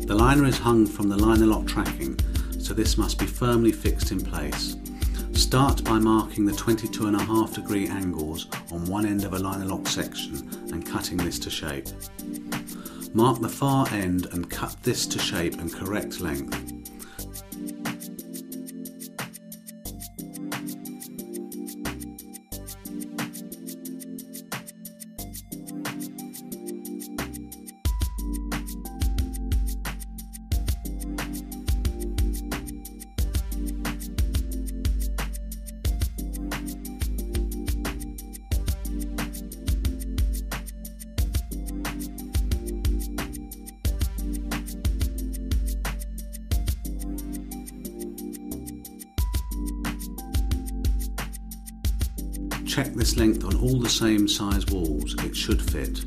The liner is hung from the liner lock tracking, so this must be firmly fixed in place. Start by marking the 22.5 degree angles on one end of a liner lock section and cutting this to shape. Mark the far end and cut this to shape and correct length. Check this length on all the same size walls, it should fit.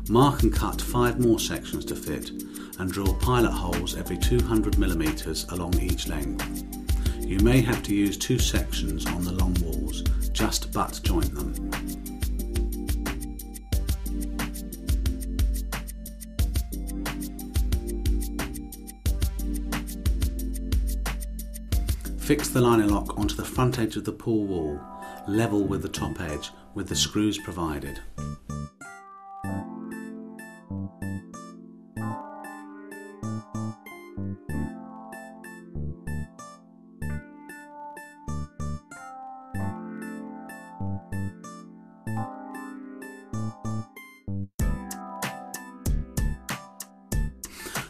Mark and cut 5 more sections to fit and drill pilot holes every 200mm along each length. You may have to use 2 sections on the long walls, just butt joint them. Fix the liner lock onto the front edge of the pool wall, level with the top edge, with the screws provided.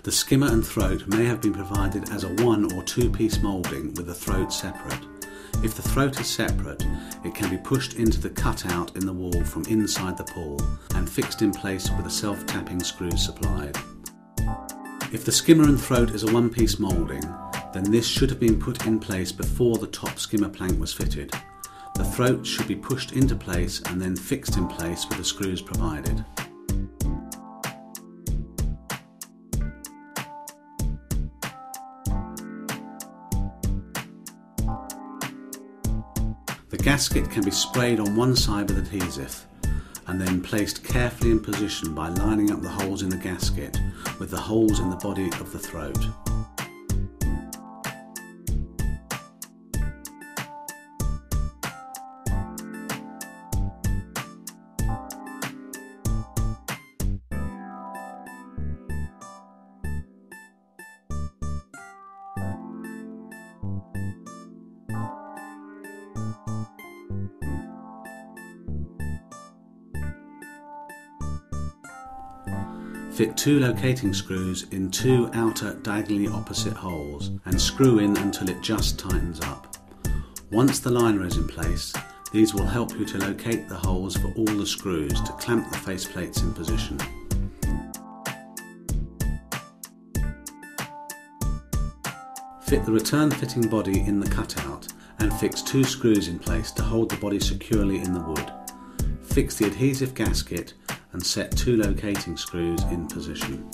The skimmer and throat may have been provided as a 1 or 2 piece moulding with the throat separate. If the throat is separate, it can be pushed into the cutout in the wall from inside the pool and fixed in place with the self-tapping screws supplied. If the skimmer and throat is a 1 piece moulding, then this should have been put in place before the top skimmer plank was fitted. The throat should be pushed into place and then fixed in place with the screws provided. The gasket can be sprayed on one side with adhesive and then placed carefully in position by lining up the holes in the gasket with the holes in the body of the throat. Fit 2 locating screws in 2 outer diagonally opposite holes and screw in until it just tightens up. Once the liner is in place, these will help you to locate the holes for all the screws to clamp the faceplates in position. Fit the return fitting body in the cutout and fix 2 screws in place to hold the body securely in the wood. Fix the adhesive gasket and set 2 locating screws in position.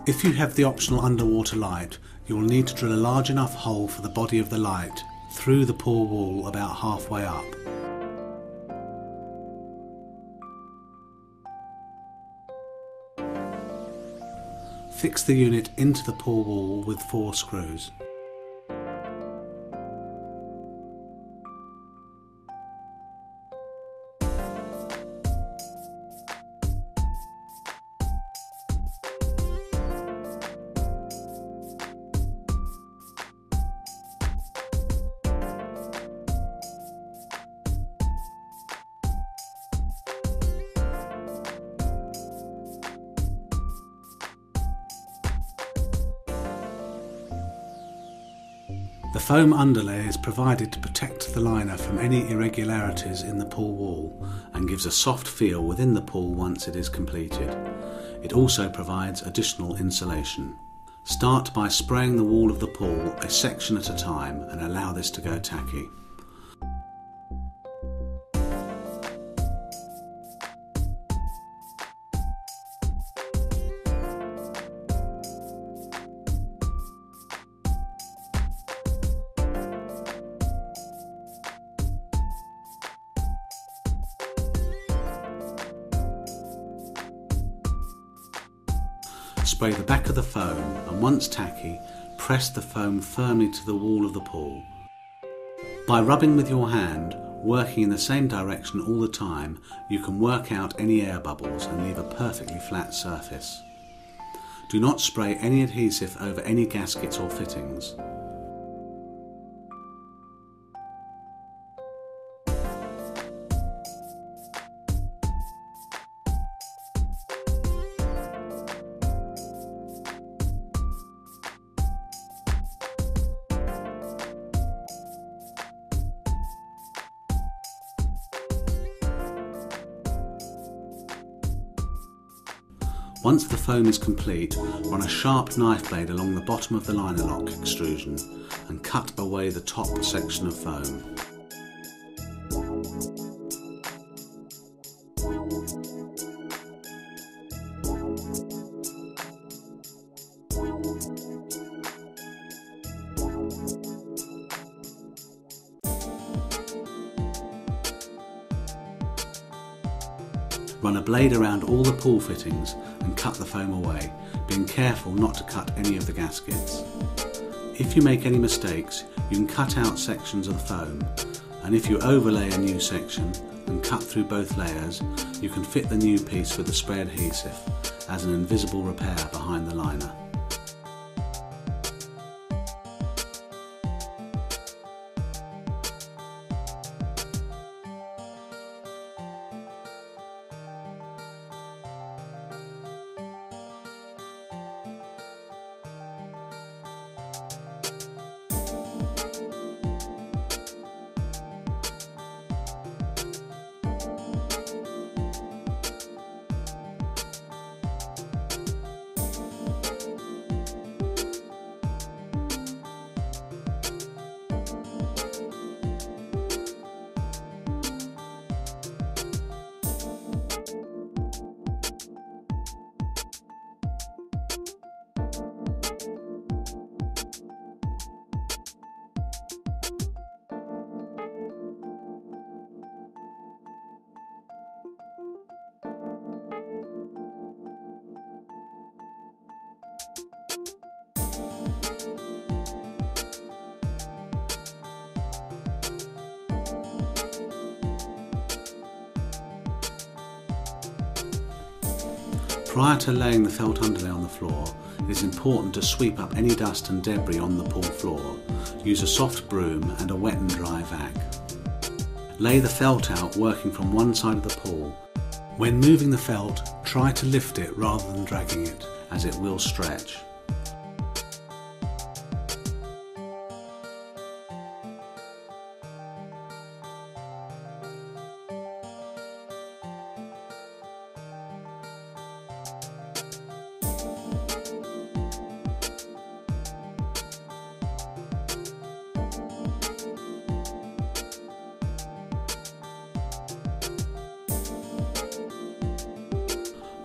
If you have the optional underwater light, you will need to drill a large enough hole for the body of the light through the pool wall about halfway up. Fix the unit into the pool wall with 4 screws. The foam underlay is provided to protect the liner from any irregularities in the pool wall and gives a soft feel within the pool once it is completed. It also provides additional insulation. Start by spraying the wall of the pool a section at a time and allow this to go tacky. Spray the back of the foam and once tacky, press the foam firmly to the wall of the pool. By rubbing with your hand, working in the same direction all the time, you can work out any air bubbles and leave a perfectly flat surface. Do not spray any adhesive over any gaskets or fittings. Once the foam is complete, run a sharp knife blade along the bottom of the liner lock extrusion and cut away the top section of foam. Run a blade around all the pool fittings and cut the foam away, being careful not to cut any of the gaskets. If you make any mistakes, you can cut out sections of the foam, and if you overlay a new section and cut through both layers, you can fit the new piece with the spray adhesive as an invisible repair behind the liner. Prior to laying the felt underlay on the floor, it is important to sweep up any dust and debris on the pool floor. Use a soft broom and a wet and dry vac. Lay the felt out working from one side of the pool. When moving the felt, try to lift it rather than dragging it, as it will stretch.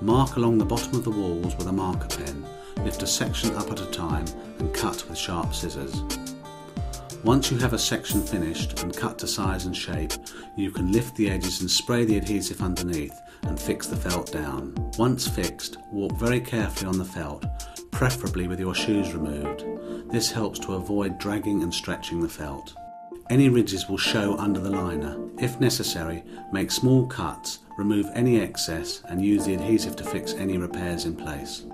Mark along the bottom of the walls with a marker pen, lift a section up at a time and cut with sharp scissors. Once you have a section finished and cut to size and shape, you can lift the edges and spray the adhesive underneath and fix the felt down. Once fixed, walk very carefully on the felt, preferably with your shoes removed. This helps to avoid dragging and stretching the felt. Any ridges will show under the liner. If necessary, make small cuts, remove any excess and use the adhesive to fix any repairs in place.